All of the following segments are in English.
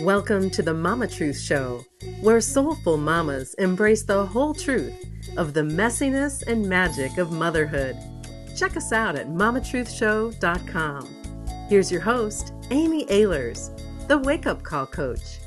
Welcome to the Mama Truth Show, where soulful mamas embrace the whole truth of the messiness and magic of motherhood. Check us out at mamatruthshow.com. Here's your host, Amy Ahlers, the Wake Up Call Coach.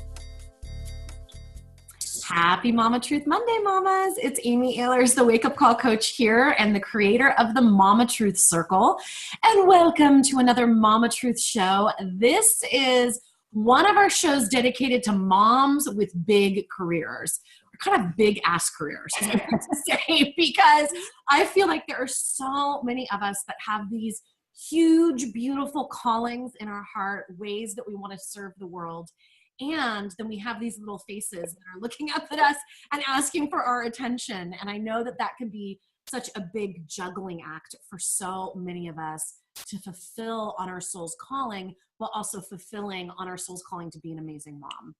Happy Mama Truth Monday, mamas. It's Amy Ahlers, the Wake Up Call Coach here and the creator of the Mama Truth Circle. And welcome to another Mama Truth show. This is one of our shows dedicated to moms with big careers, or kind of big ass careers, is what I like to say, because I feel like there are so many of us that have these huge, beautiful callings in our heart, ways that we want to serve the world. And then we have these little faces that are looking up at us and asking for our attention. And I know that that can be such a big juggling act for so many of us to fulfill on our soul's calling, but also fulfilling on our soul's calling to be an amazing mom.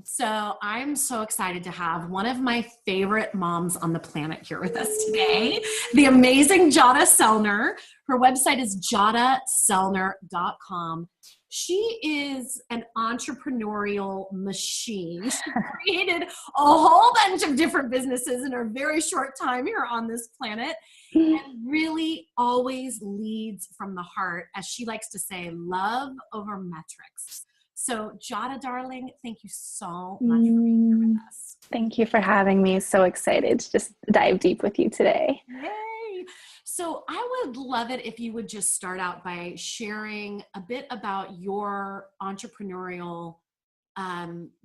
So I'm so excited to have one of my favorite moms on the planet here with us today, the amazing Jadah Sellner. Her website is jadahtsellner.com. She is an entrepreneurial machine. She created a whole bunch of different businesses in her very short time here on this planet, and really always leads from the heart, as she likes to say, love over metrics. So Jadah, darling, thank you so much for being here with us. Thank you for having me. So excited to just dive deep with you today. Yay! So I would love it if you would just start out by sharing a bit about your entrepreneurial,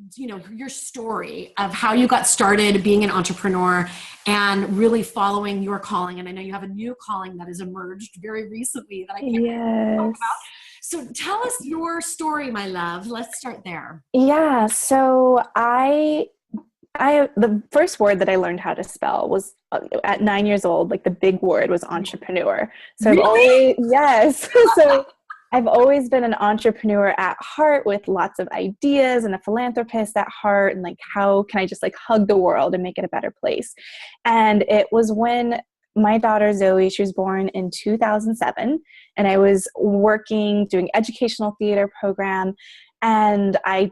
your story of how you got started being an entrepreneur and really following your calling. And I know you have a new calling that has emerged very recently that I can't talk about. So tell us your story, my love. Let's start there. Yeah. So the first word that I learned how to spell was at 9 years old. Like the big word was entrepreneur. So Really? So I've always been an entrepreneur at heart, with lots of ideas, and a philanthropist at heart. And like, how can I just like hug the world and make it a better place? And it was when my daughter Zoe, she was born in 2007, and I was working, doing educational theater program. And I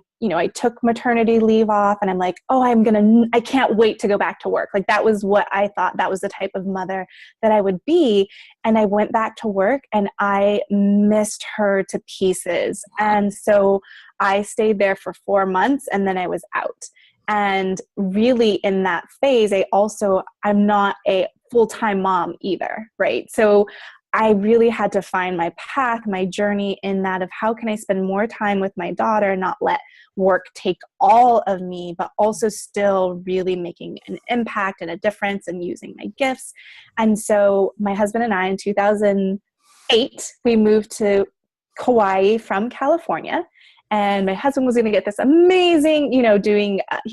took maternity leave off, and I'm like, I can't wait to go back to work. Like, that was what I thought that was the type of mother that I would be. And I went back to work, and I missed her to pieces. And so I stayed there for 4 months, and then I was out. And really in that phase, I'm not a full-time mom either, right? So I really had to find my path, my journey in that of how can I spend more time with my daughter, not let work take all of me, but also still really making an impact and a difference and using my gifts. And so my husband and I, in 2008, we moved to Kauai from California. And my husband was going to get this amazing, he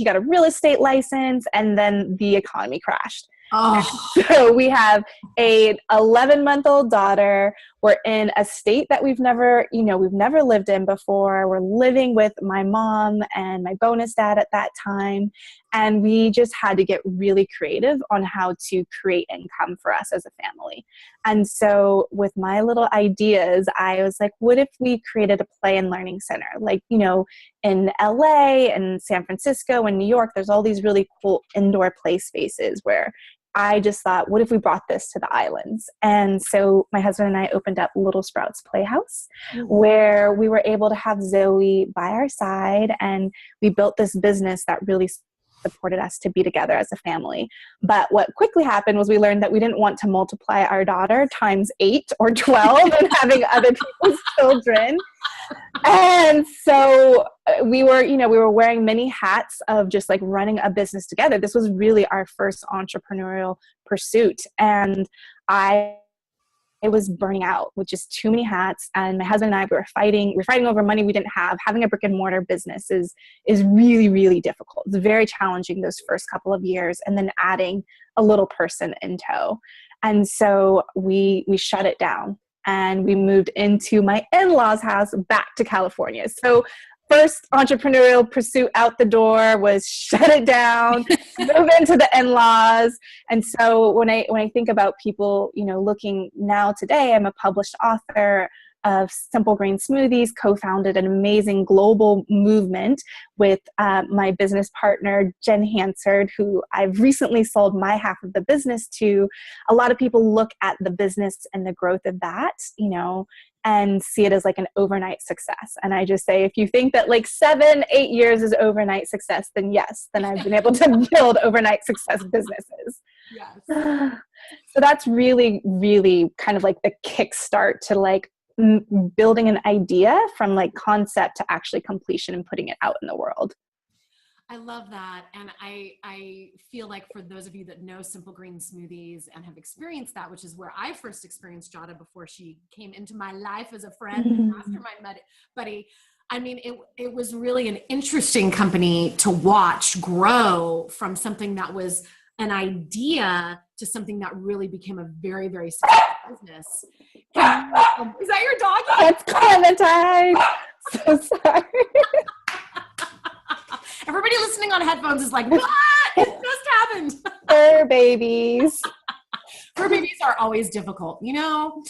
got a real estate license, and then the economy crashed. Oh. So we have a 11-month-old daughter. We're in a state that we've never lived in before. We're living with my mom and my bonus dad at that time. And we just had to get really creative on how to create income for us as a family. And so with my little ideas, I was like, what if we created a play and learning center? Like, in LA and San Francisco and New York, there's all these really cool indoor play spaces where I just thought, what if we brought this to the islands? And so my husband and I opened up Little Sprouts Playhouse, where we were able to have Zoe by our side, and we built this business that really supported us to be together as a family. But what quickly happened was we learned that we didn't want to multiply our daughter times 8 or 12 and having other people's children. And so we were wearing many hats of just like running a business together. This was really our first entrepreneurial pursuit. And I was burning out with just too many hats. And my husband and I, we were fighting over money we didn't have. Having a brick and mortar business is really, really difficult. It's very challenging those first couple of years, and then adding a little person in tow. And so we shut it down. And we moved into my in-laws' house back to California. So first entrepreneurial pursuit out the door was shut it down, move into the in-laws. And so when I think about people, looking now today, I'm a published author. of Simple Green Smoothies, co-founded an amazing global movement with my business partner, Jen Hansard, who I've recently sold my half of the business to. A lot of people look at the business and the growth of that, you know, and see it as like an overnight success. And I just say, if you think that like 7-8 years is overnight success, then yes, then I've been able to build overnight success businesses. Yes. So that's really, really kind of like the kickstart to like building an idea from like concept to actually completion and putting it out in the world. I love that. And I feel like for those of you that know Simple Green Smoothies and have experienced that, which is where I first experienced Jadah before she came into my life as a friend and mastermind buddy. I mean, it was really an interesting company to watch grow from something that was an idea to something that really became a very, very successful business. Is that your doggy? It's Clementine. So sorry. Everybody listening on headphones is like, what? It just happened. Fur babies. Fur babies are always difficult, you know?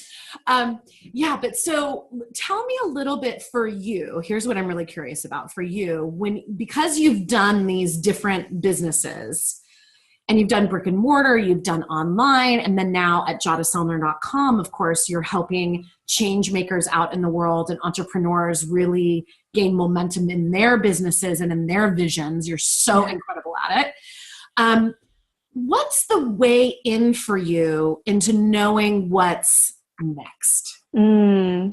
Yeah, but so tell me a little bit for you. Here's what I'm really curious about for you. Because you've done these different businesses, and you've done brick and mortar, you've done online, and then now at JadahSellner.com, of course, you're helping change makers out in the world and entrepreneurs really gain momentum in their businesses and in their visions. You're so incredible at it. What's the way in for you into knowing what's next?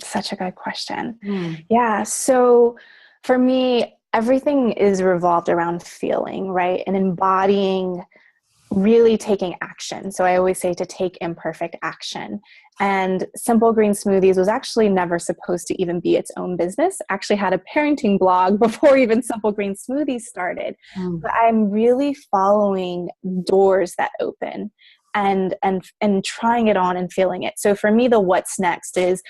Such a good question. Yeah. So for me, everything is revolved around feeling, right? And embodying, really taking action. So I always say to take imperfect action. And Simple Green Smoothies was actually never supposed to even be its own business. Actually had a parenting blog before even Simple Green Smoothies started. But I'm really following doors that open and trying it on and feeling it. So for me, the what's next is,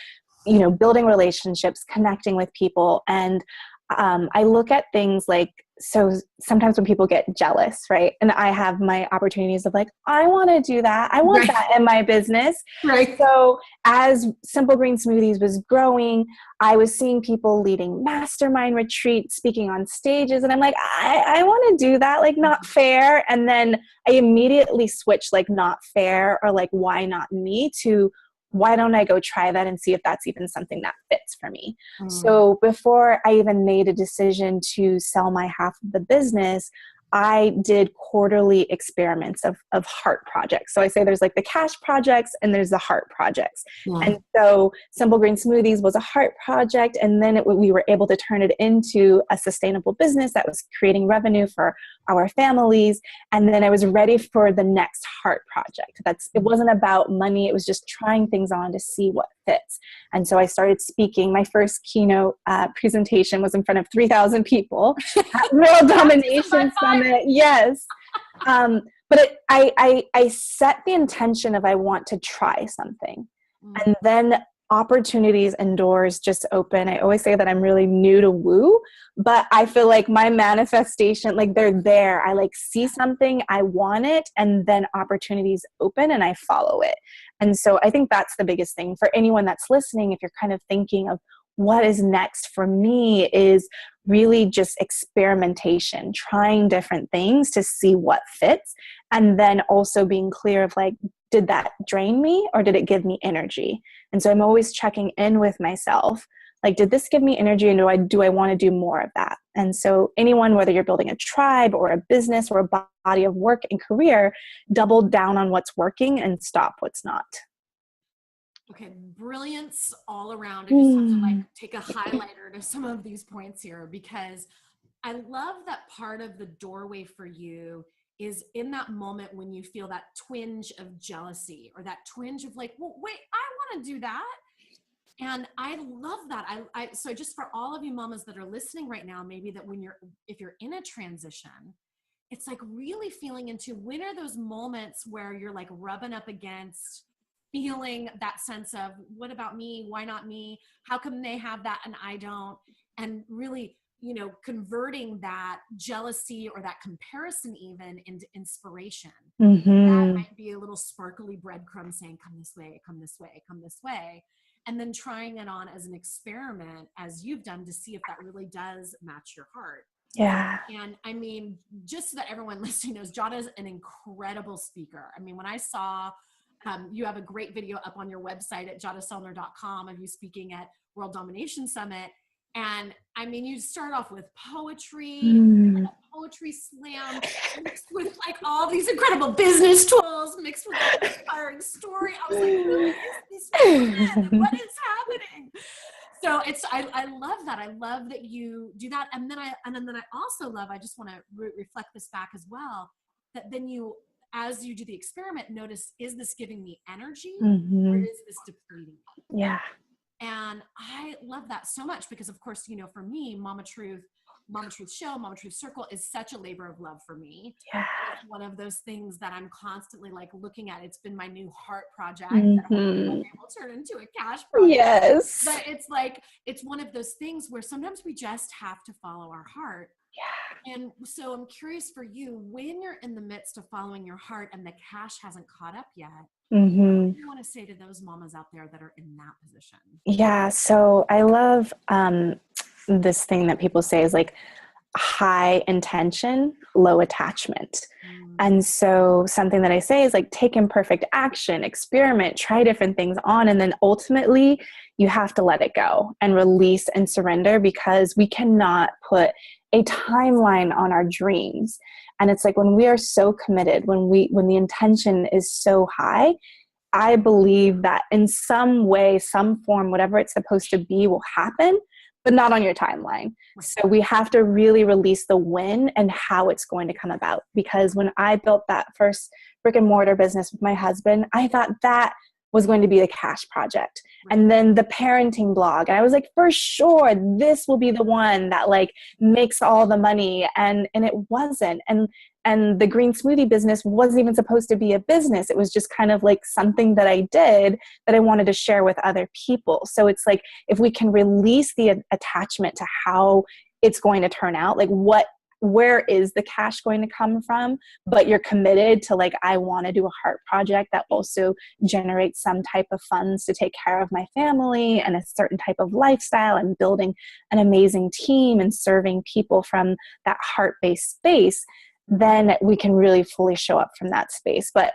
you know, building relationships, connecting with people. And I look at things like, so sometimes when people get jealous, right? And I have my opportunities of like, I want to do that. I want that in my business. Right. So as Simple Green Smoothies was growing, I was seeing people leading mastermind retreats, speaking on stages. And I'm like, I want to do that, like not fair. And then I immediately switched like not fair or like, why not me to why don't I go try that and see if that's even something that fits for me? So before I even made a decision to sell my half of the business, I did quarterly experiments of heart projects. So I say there's like the cash projects and there's the heart projects. And so Simple Green Smoothies was a heart project. And then we were able to turn it into a sustainable business that was creating revenue for our families. And then I was ready for the next heart project. It wasn't about money. It was just trying things on to see what fits. And so I started speaking. My first keynote presentation was in front of 3,000 people at World Domination Summit. Yes. But I set the intention of I want to try something. And then opportunities and doors just open. I always say that I'm really new to woo, but I feel like my manifestation, like they're there. I like see something, I want it, and then opportunities open and I follow it. And so I think that's the biggest thing for anyone that's listening. If you're kind of thinking of what is next for me, is really just experimentation, trying different things to see what fits. And then also being clear of like, did that drain me or did it give me energy? And so I'm always checking in with myself. Like, did this give me energy and do I want to do more of that? And so anyone, whether you're building a tribe or a business or a body of work and career, double down on what's working and stop what's not. Okay, brilliance all around. I just have to like take a highlighter to some of these points here because I love that part of the doorway for you is in that moment when you feel that twinge of jealousy or that twinge of like, well, wait, I want to do that. And I love that. So just for all of you mamas that are listening right now, maybe that if you're in a transition, it's like really feeling into when are those moments where you're like rubbing up against feeling that sense of what about me? Why not me? How come they have that and I don't? And really, converting that jealousy or that comparison even into inspiration. That might be a little sparkly breadcrumb saying, come this way, come this way, come this way. and then trying it on as an experiment, as you've done, to see if that really does match your heart. Yeah. And I mean, just so that everyone listening knows, Jadah is an incredible speaker. I mean, when I saw, you have a great video up on your website at jadahtsellner.com of you speaking at World Domination Summit. And I mean, you start off with poetry, and a poetry slam mixed with like all these incredible business tools mixed with an inspiring story. I was like, who is this woman? What is happening? So I love that. I love that you do that. And then I also love, I just want to reflect this back as well, that then you, as you do the experiment, notice, is this giving me energy or is this depleting me? Yeah. And I love that so much because, of course, you know, for me, Mama Truth Show, Mama Truth Circle is such a labor of love for me. Yeah. It's one of those things that I'm constantly like looking at. It's been my new heart project that hopefully one day will turn into a cash project. Yes. But it's like, it's one of those things where sometimes we just have to follow our heart. Yeah. And so I'm curious for you, when you're in the midst of following your heart and the cash hasn't caught up yet, what do you want to say to those mamas out there that are in that position? Yeah. So I love this thing that people say is like high intention, low attachment. And so something that I say is like, take imperfect action, experiment, try different things on. And then ultimately you have to let it go and release and surrender, because we cannot put a timeline on our dreams. And it's like, when we are so committed, when the intention is so high, I believe that in some way, some form, whatever it's supposed to be will happen, but not on your timeline. So we have to really release the when and how it's going to come about. Because when I built that first brick and mortar business with my husband, I thought that was going to be the cash project. And then the parenting blog. And I was like, for sure, this will be the one that like makes all the money. And it wasn't. And the green smoothie business wasn't even supposed to be a business. It was just kind of like something that I did that I wanted to share with other people. So it's like, if we can release the attachment to how it's going to turn out, like where is the cash going to come from? But you're committed to like, I want to do a heart project that also generates some type of funds to take care of my family and a certain type of lifestyle and building an amazing team and serving people from that heart-based space, then we can really fully show up from that space. But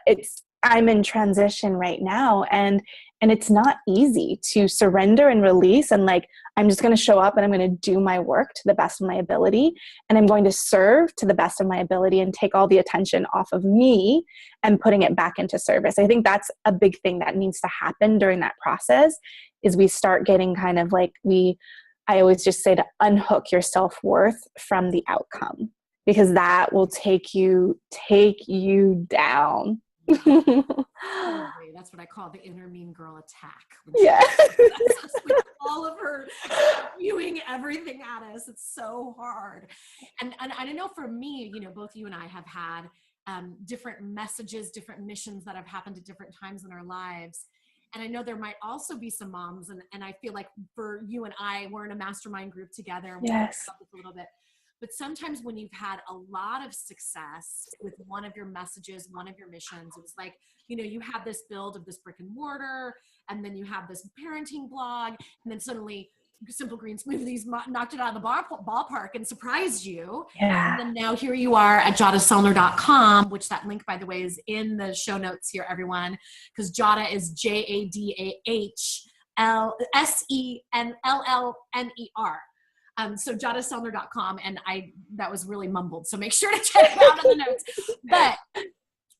I'm in transition right now, and it's not easy to surrender and release and like, I'm just going to show up and I'm going to do my work to the best of my ability, and I'm going to serve to the best of my ability and take all the attention off of me and putting it back into service. I think that's a big thing that needs to happen during that process, is we start getting kind of like I always just say to unhook your self-worth from the outcome, because that will take you down. That's what I call the inner mean girl attack. Yeah. With all of her spewing everything at us. It's so hard. And I know for me, you know, both you and I have had different messages, different missions that have happened at different times in our lives. And I know there might also be some moms, and I feel like for you and I, we're in a mastermind group together. And we talked about this a little bit. But sometimes when you've had a lot of success with one of your messages, one of your missions, it was like, you know, you have this build of this brick and mortar, and then you have this parenting blog, and then suddenly Simple Green Smoothies knocked it out of the ballpark and surprised you. Yeah. And then now here you are at jadahtsellner.com, which that link, by the way, is in the show notes here, everyone, because Jadah is JADAHSENLLNER. So jadahtsellner.com, and that was really mumbled, so make sure to check it out in the notes. But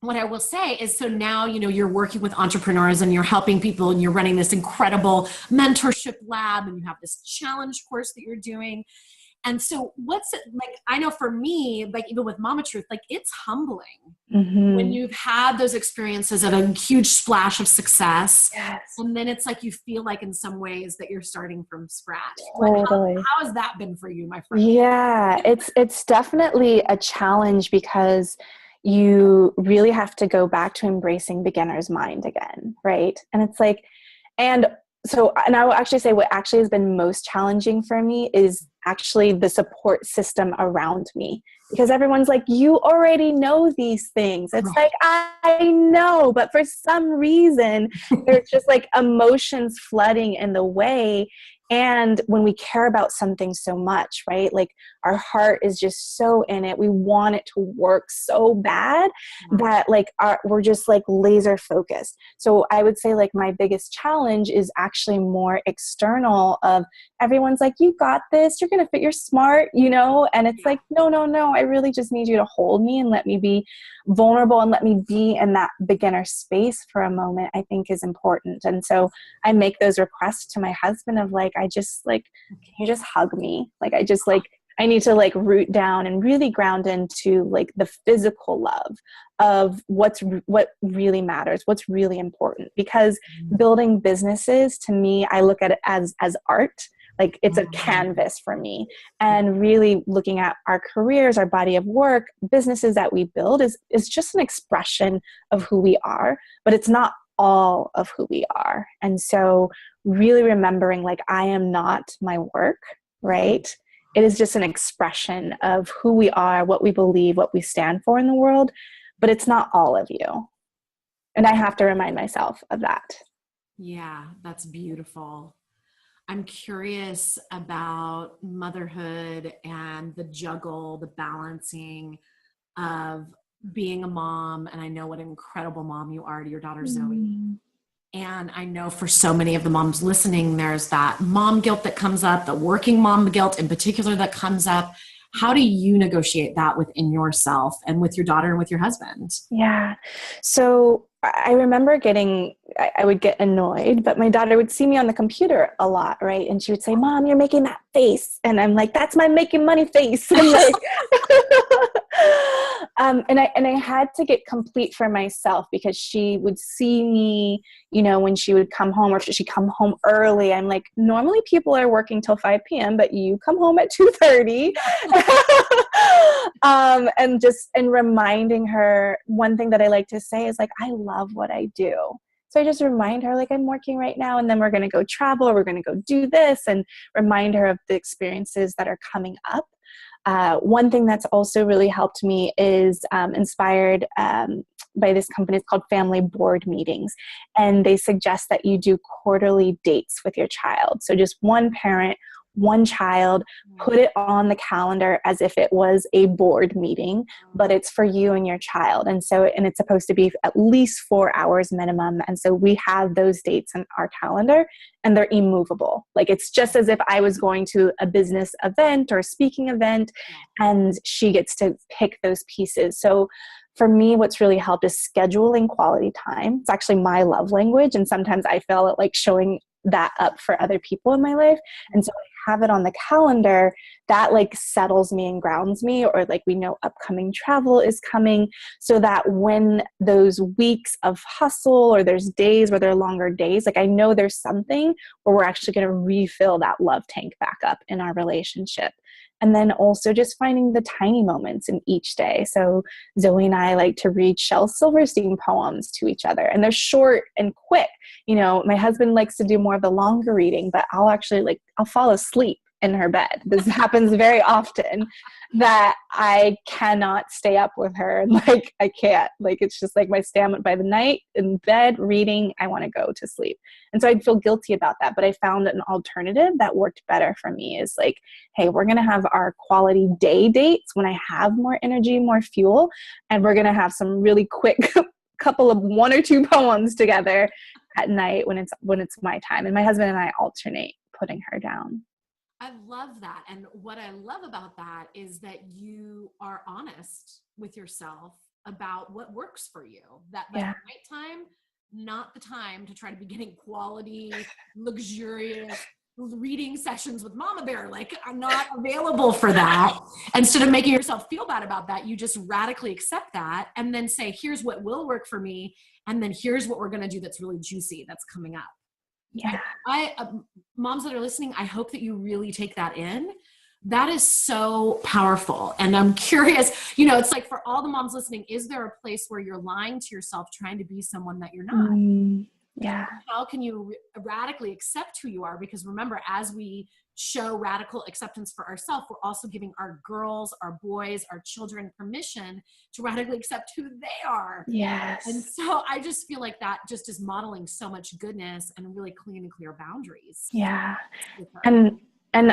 what I will say is, so now, you know, you're working with entrepreneurs and you're helping people, and you're running this incredible mentorship lab, and you have this challenge course that you're doing. And so what's it like? I know for me, like even with Mama Truth, like it's humbling when you've had those experiences of a huge splash of success. Yes. And then it's like, you feel like in some ways that you're starting from scratch. Totally. Like how has that been for you, my friend? Yeah, it's definitely a challenge, because you really have to go back to embracing beginner's mind again. Right. And it's like, and I will actually say what actually has been most challenging for me is actually the support system around me, because everyone's like, you already know these things. It's like, I know, but for some reason, there's just like emotions flooding in the way. And when we care about something so much, right? Like our heart is just so in it. We want it to work so bad that like we're just like laser focused. So I would say like my biggest challenge is actually more external of everyone's like, you got this, you're going to fit, you're smart, you know? And it's like, no, I really just need you to hold me and let me be vulnerable and let me be in that beginner space for a moment, I think is important. And so I make those requests to my husband of like, I just like, can you just hug me? Like, I just like, I need to like root down and really ground into like the physical love of what really matters, what's really important. Because building businesses, to me, I look at it as art. Like it's a canvas for me. And really looking at our careers, our body of work, businesses that we build is just an expression of who we are, but it's not all of who we are. And so really remembering like I am not my work, right? It is just an expression of who we are, what we believe, what we stand for in the world, but it's not all of you. And I have to remind myself of that. Yeah, that's beautiful. I'm curious about motherhood and the juggle, the balancing of being a mom. And I know what an incredible mom you are to your daughter, Zoe. And I know for so many of the moms listening, there's that mom guilt that comes up, the working mom guilt in particular that comes up. How do you negotiate that within yourself and with your daughter and with your husband? Yeah. So I remember I would get annoyed, but my daughter would see me on the computer a lot, right? And she would say, Mom, you're making that face. And I'm like, that's my making money face. And like, and I had to get complete for myself because she would see me, you know, when she would come home or if she'd come home early. I'm like, normally people are working till 5 p.m., but you come home at 2:30. And reminding her, one thing that I like to say is like, I love what I do. So I just remind her like, I'm working right now and then we're going to go travel or we're going to go do this, and remind her of the experiences that are coming up. One thing that's also really helped me is inspired by this company. It's called Family Board Meetings. And they suggest that you do quarterly dates with your child. So just one parent, one child, put it on the calendar as if it was a board meeting, but it's for you and your child. And it's supposed to be at least 4 hours minimum. And so we have those dates on our calendar and they're immovable. Like it's just as if I was going to a business event or a speaking event, and she gets to pick those pieces. So for me, what's really helped is scheduling quality time. It's actually my love language. And sometimes I feel like showing that up for other people in my life. And so I have it on the calendar that like settles me and grounds me, or like we know upcoming travel is coming, so that when those weeks of hustle or there's days where they're longer days, like I know there's something where we're actually going to refill that love tank back up in our relationship. And then also just finding the tiny moments in each day. So Zoe and I like to read Shel Silverstein poems to each other, and they're short and quick. You know, my husband likes to do more of the longer reading, but I'll fall asleep in her bed. This happens very often, that I cannot stay up with her. Like I can't, like, it's just like my stamina by the night in bed reading, I want to go to sleep. And so I'd feel guilty about that. But I found an alternative that worked better for me is like, hey, we're going to have our quality day dates when I have more energy, more fuel. And we're going to have some really quick couple of 1 or 2 poems together at night when it's my time. And my husband and I alternate putting her down. I love that. And what I love about that is that you are honest with yourself about what works for you. That nighttime, not the time to try to be getting quality, luxurious reading sessions with Mama Bear. Like, I'm not available for that. Instead of making yourself feel bad about that, you just radically accept that and then say, here's what will work for me. And then here's what we're going to do that's really juicy that's coming up. Yeah. Moms that are listening, I hope that you really take that in. That is so powerful. And I'm curious, it's like for all the moms listening, is there a place where you're lying to yourself, trying to be someone that you're not? Yeah. How can you radically accept who you are? Because remember, as we show radical acceptance for ourselves, we're also giving our girls, our boys, our children permission to radically accept who they are. Yes. And so I just feel like that just is modeling so much goodness and really clean and clear boundaries. Yeah. With her. And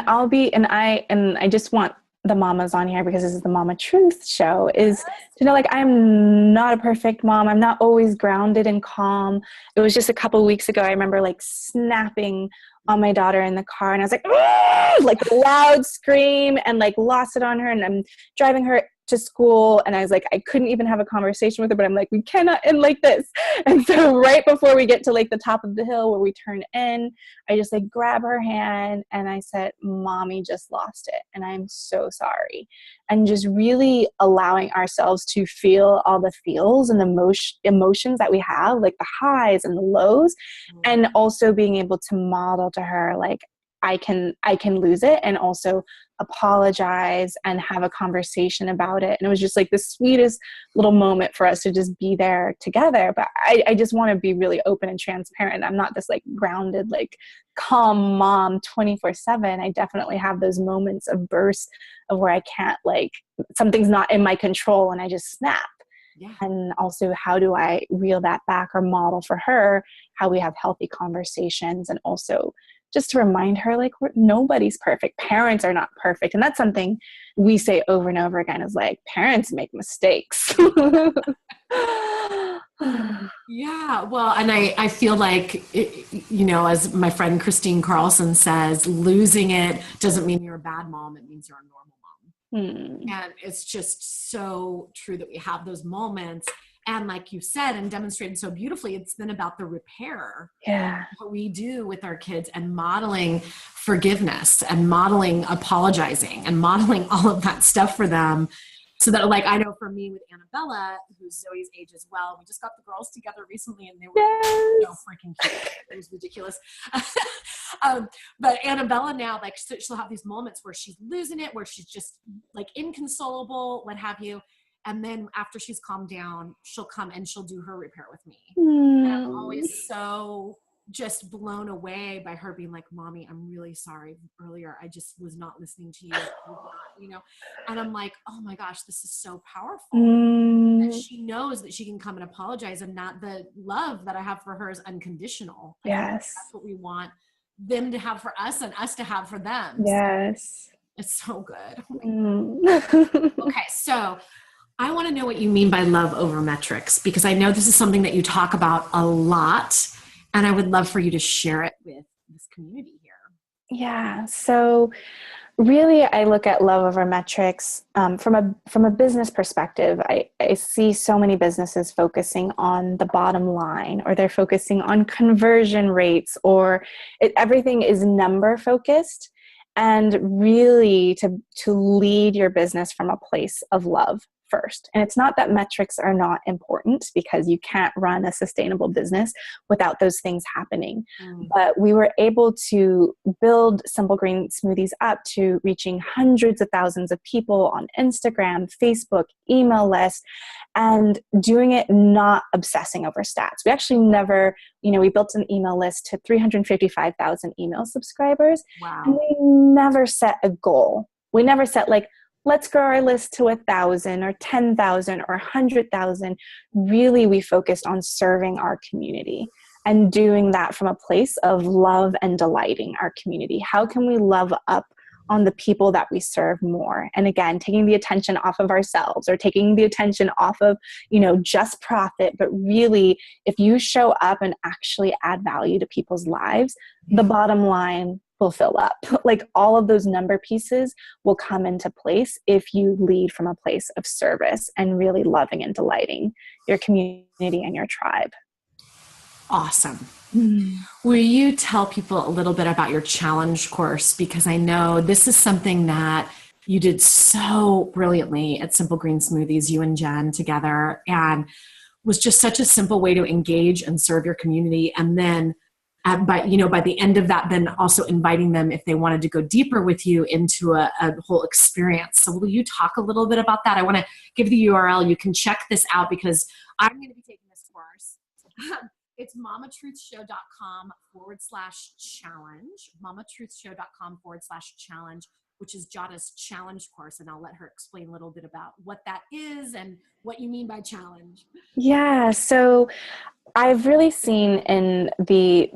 I just want the mamas on here, because this is the Mama Truth show, is to know, like, I'm not a perfect mom. I'm not always grounded and calm. It was just a couple of weeks ago, I remember like snapping on my daughter in the car, and I was like, "Aah!" Like loud scream, and like lost it on her. And I'm driving her to school, and I was like, I couldn't even have a conversation with her, but I'm like, we cannot end like this. And so right before we get to like the top of the hill where we turn in, I just like grab her hand and I said, Mommy just lost it, and I'm so sorry. And just really allowing ourselves to feel all the feels and the emotions that we have, like the highs and the lows, and also being able to model to her, like, I can lose it, and also apologize and have a conversation about it. And it was just like the sweetest little moment for us to just be there together. But I just want to be really open and transparent. I'm not this like grounded, like calm mom 24/7. I definitely have those moments of bursts of where I can't, like, something's not in my control and I just snap. Yeah. And also, how do I reel that back or model for her how we have healthy conversations, and also just to remind her, like, nobody's perfect. Parents are not perfect. And that's something we say over and over again, is like, parents make mistakes. Yeah. Well, and I feel like, as my friend Christine Carlson says, losing it doesn't mean you're a bad mom. It means you're a normal mom. And it's just so true that we have those moments. And like you said and demonstrated so beautifully, it's then about the repair. Yeah. What we do with our kids, and modeling forgiveness and modeling apologizing and modeling all of that stuff for them. So that, like, I know for me with Annabella, who's Zoe's age as well, we just got the girls together recently and they were so freaking cute. It was ridiculous. But Annabella now, like, she'll have these moments where she's losing it, where she's just like inconsolable, what have you. And then after she's calmed down, she'll come and she'll do her repair with me. And I'm always so just blown away by her being like, Mommy, I'm really sorry. Earlier, I just was not listening to you, And I'm like, oh my gosh, this is so powerful. And she knows that she can come and apologize, and not the love that I have for her is unconditional. Yes. That's what we want them to have for us and us to have for them. Yes. So it's so good. Okay, so I want to know what you mean by love over metrics, because I know this is something that you talk about a lot, and I would love for you to share it with this community here. Yeah. So really, I look at love over metrics from a business perspective. I see so many businesses focusing on the bottom line, or they're focusing on conversion rates, or everything is number focused. And really to lead your business from a place of love first. And it's not that metrics are not important, because you can't run a sustainable business without those things happening. But we were able to build Simple Green Smoothies up to reaching hundreds of thousands of people on Instagram, Facebook, email lists, and doing it not obsessing over stats. We actually never, we built an email list to 355,000 email subscribers. Wow. And we never set a goal. We never set, like, let's grow our list to 1,000 or 10,000 or 100,000. Really, we focused on serving our community and doing that from a place of love and delighting our community. How can we love up on the people that we serve more? And again, taking the attention off of ourselves, or taking the attention off of, just profit, but really, if you show up and actually add value to people's lives, the bottom line will fill up. Like, all of those number pieces will come into place if you lead from a place of service and really loving and delighting your community and your tribe. Awesome. Will you tell people a little bit about your challenge course? Because I know this is something that you did so brilliantly at Simple Green Smoothies, you and Jen together, and was just such a simple way to engage and serve your community. And then by the end of that, then also inviting them, if they wanted to go deeper with you, into a whole experience. So will you talk a little bit about that? I want to give the URL. You can check this out, because I'm going to be taking this course. It's mamatruthshow.com/challenge, mamatruthshow.com/challenge, which is Jadah's challenge course. And I'll let her explain a little bit about what that is and what you mean by challenge. Yeah. So I've really seen in the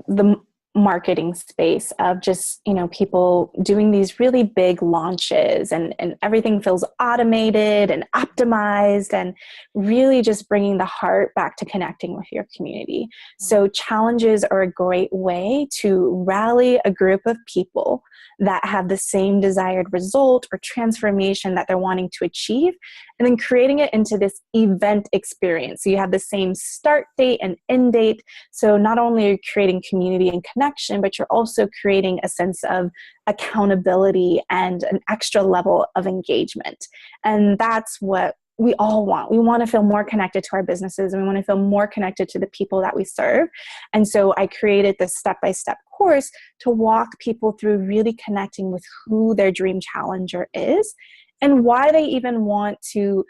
marketing space of just, people doing these really big launches and everything feels automated and optimized and really just bringing the heart back to connecting with your community. So challenges are a great way to rally a group of people that have the same desired result or transformation that they're wanting to achieve, and then creating it into this event experience. So you have the same start date and end date. So not only are you creating community and connection, but you're also creating a sense of accountability and an extra level of engagement. And that's what we all want. We want to feel more connected to our businesses, and we want to feel more connected to the people that we serve. And so I created this step-by-step course to walk people through really connecting with who their dream challenger is and why they even want to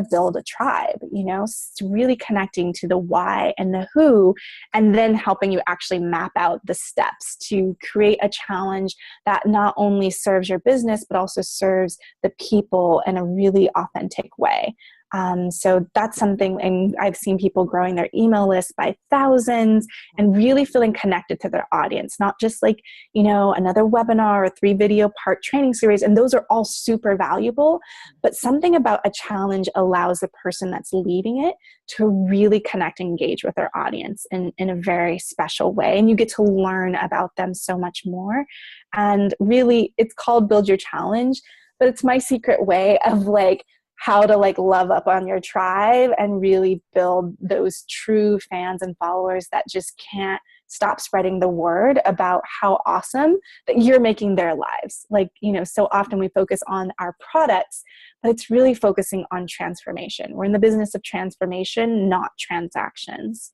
build a tribe, It's really connecting to the why and the who, and then helping you actually map out the steps to create a challenge that not only serves your business, but also serves the people in a really authentic way. So that's something, and I've seen people growing their email list by thousands and really feeling connected to their audience, not just like, another webinar or 3 video part training series. And those are all super valuable, but something about a challenge allows the person that's leading it to really connect and engage with their audience in a very special way. And you get to learn about them so much more. And really, it's called Build Your Challenge, but it's my secret way of how to love up on your tribe and really build those true fans and followers that just can't stop spreading the word about how awesome that you're making their lives. So often we focus on our products, but it's really focusing on transformation. We're in the business of transformation, not transactions.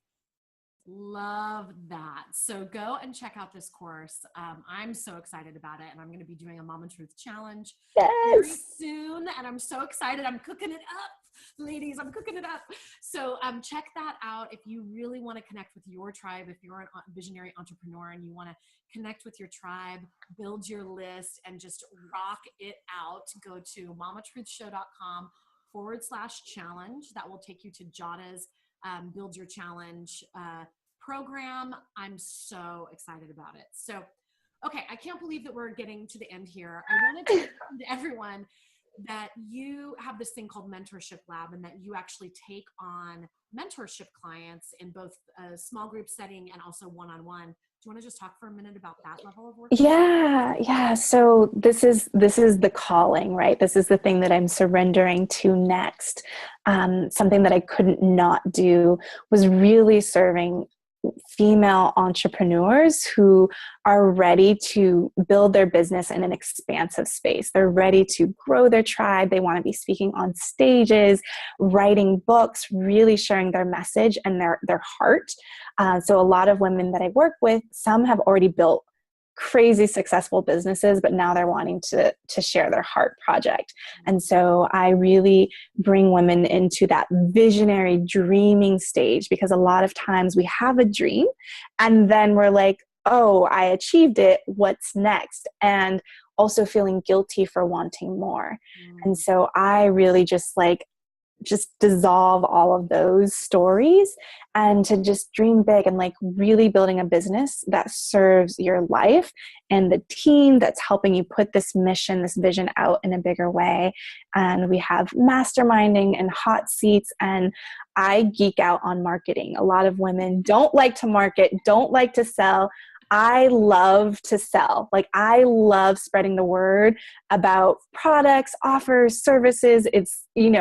Love that. So go and check out this course. I'm so excited about it, and I'm going to be doing a Mama Truth challenge very soon, and I'm so excited. I'm cooking it up, ladies. I'm cooking it up. So check that out if you really want to connect with your tribe. If you're a visionary entrepreneur and you want to connect with your tribe, build your list, and just rock it out, go to mamatruthshow.com/challenge. That will take you to Jadah's Build Your Challenge program. I'm so excited about it. So, okay, I can't believe that we're getting to the end here. I wanted to remind everyone that you have this thing called Mentorship Lab, and that you actually take on mentorship clients in both a small group setting and also one-on-one. Do you want to just talk for a minute about that level of work? Yeah. So this is the calling, right? This is the thing that I'm surrendering to next. Something that I couldn't not do was really serving female entrepreneurs who are ready to build their business in an expansive space. They're ready to grow their tribe. They want to be speaking on stages, writing books, really sharing their message and their heart. So a lot of women that I work with, some have already built crazy successful businesses, but now they're wanting to share their heart project. And so I really bring women into that visionary dreaming stage, because a lot of times we have a dream and then we're like, oh, I achieved it. What's next? And also feeling guilty for wanting more. And so I really just dissolve all of those stories and to just dream big and really building a business that serves your life and the team that's helping you put this mission, this vision out in a bigger way. And we have masterminding and hot seats, and I geek out on marketing. A lot of women don't like to market, don't like to sell. I love to sell. I love spreading the word about products, offers, services. It's, me,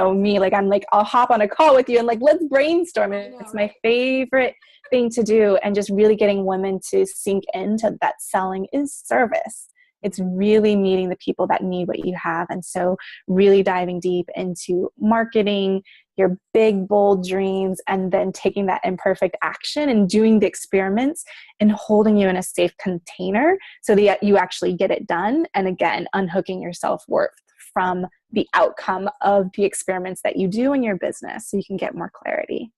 I'll hop on a call with you and let's brainstorm it. It's my favorite thing to do. And just really getting women to sink into that selling is service. It's really meeting the people that need what you have. And so really diving deep into marketing, your big, bold dreams, and then taking that imperfect action and doing the experiments and holding you in a safe container so that you actually get it done. And again, unhooking your self-worth from the outcome of the experiments that you do in your business so you can get more clarity.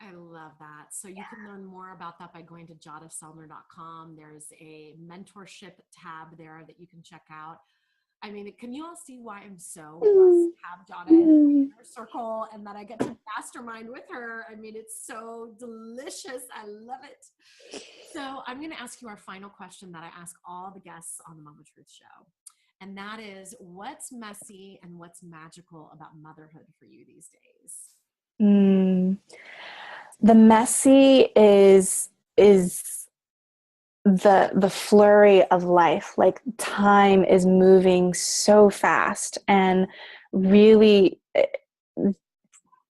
I love that. So you can learn more about that by going to jadahtsellner.com. There's a mentorship tab there that you can check out. I mean, can you all see why I'm so blessed to have Jadah in her circle and that I get to mastermind with her? I mean, it's so delicious. I love it. So I'm going to ask you our final question that I ask all the guests on the Mama Truth Show. And that is, what's messy and what's magical about motherhood for you these days? The messy is the flurry of life. Like, time is moving so fast, and really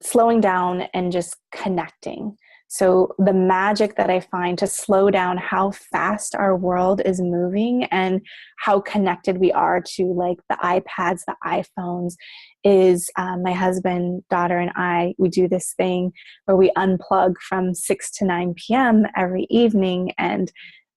slowing down and just connecting. So the magic that I find to slow down how fast our world is moving and how connected we are to, like, the iPads, the iPhones, is my husband, daughter, and we do this thing where we unplug from 6 to 9 p.m. every evening, and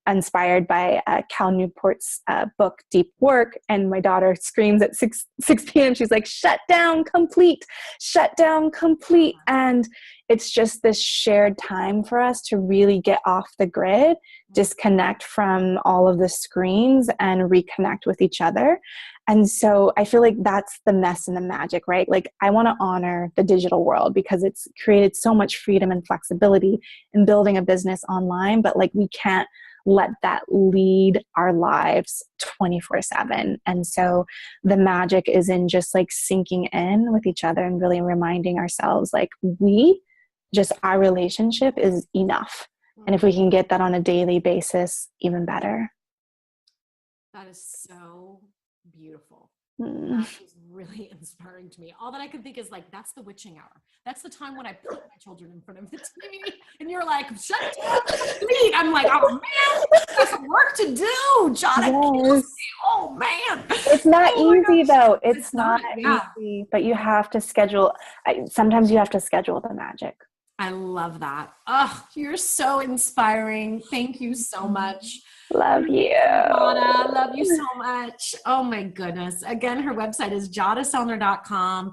inspired by Cal Newport's book, Deep Work. And my daughter screams at 6 p.m. She's like, shut down, complete, shut down, complete. And it's just this shared time for us to really get off the grid, disconnect from all of the screens, and reconnect with each other. And so I feel like that's the mess and the magic, right? Like, I want to honor the digital world because it's created so much freedom and flexibility in building a business online, but like, we can't let that lead our lives 24/7. And so the magic is in just like sinking in with each other and really reminding ourselves, like, our relationship is enough. And if we can get that on a daily basis, even better. That is so beautiful. That is really inspiring to me. All that I can think is, like, that's the witching hour. That's the time when I put my children in front of the TV and you're like, shut down, complete. I'm like, oh man, there's some work to do, Jadah. Yes. Oh man. It's not easy though. It's not easy, but you have to schedule. Sometimes you have to schedule the magic. I love that. Oh, you're so inspiring. Thank you so much. Love you. Jadah, love you so much. Oh my goodness. Again, her website is jadahtsellner.com.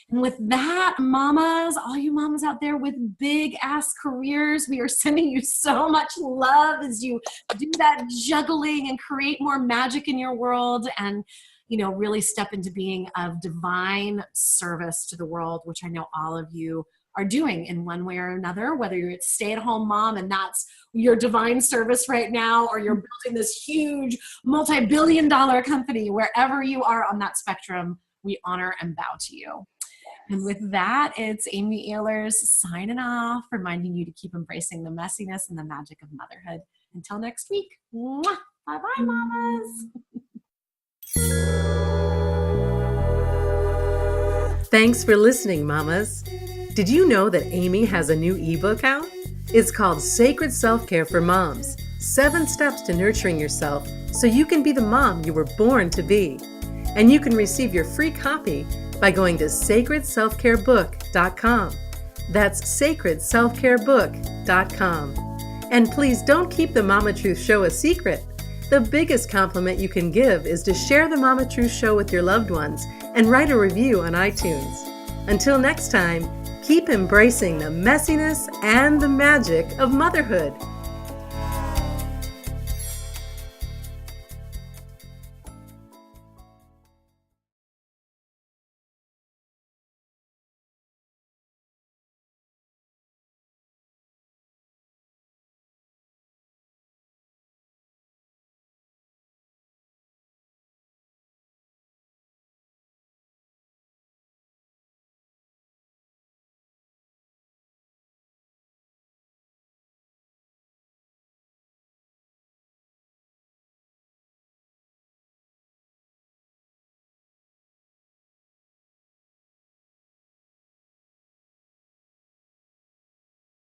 And with that, mamas, all you mamas out there with big ass careers, we are sending you so much love as you do that juggling and create more magic in your world, and, you know, really step into being of divine service to the world, which I know all of you are doing in one way or another, whether you're a stay-at-home mom and that's your divine service right now, or you're building this huge multi-billion-dollar company. Wherever you are on that spectrum, we honor and bow to you. And with that, it's Amy Ahlers signing off, reminding you to keep embracing the messiness and the magic of motherhood. Until next week. Mwah! Bye-bye, mamas. Thanks for listening, mamas. Did you know that Amy has a new ebook out? It's called Sacred Self-Care for Moms, 7 Steps to Nurturing Yourself so you can be the mom you were born to be. And you can receive your free copy by going to sacredselfcarebook.com. That's sacredselfcarebook.com. And please don't keep the Mama Truth Show a secret. The biggest compliment you can give is to share the Mama Truth Show with your loved ones and write a review on iTunes. Until next time, keep embracing the messiness and the magic of motherhood.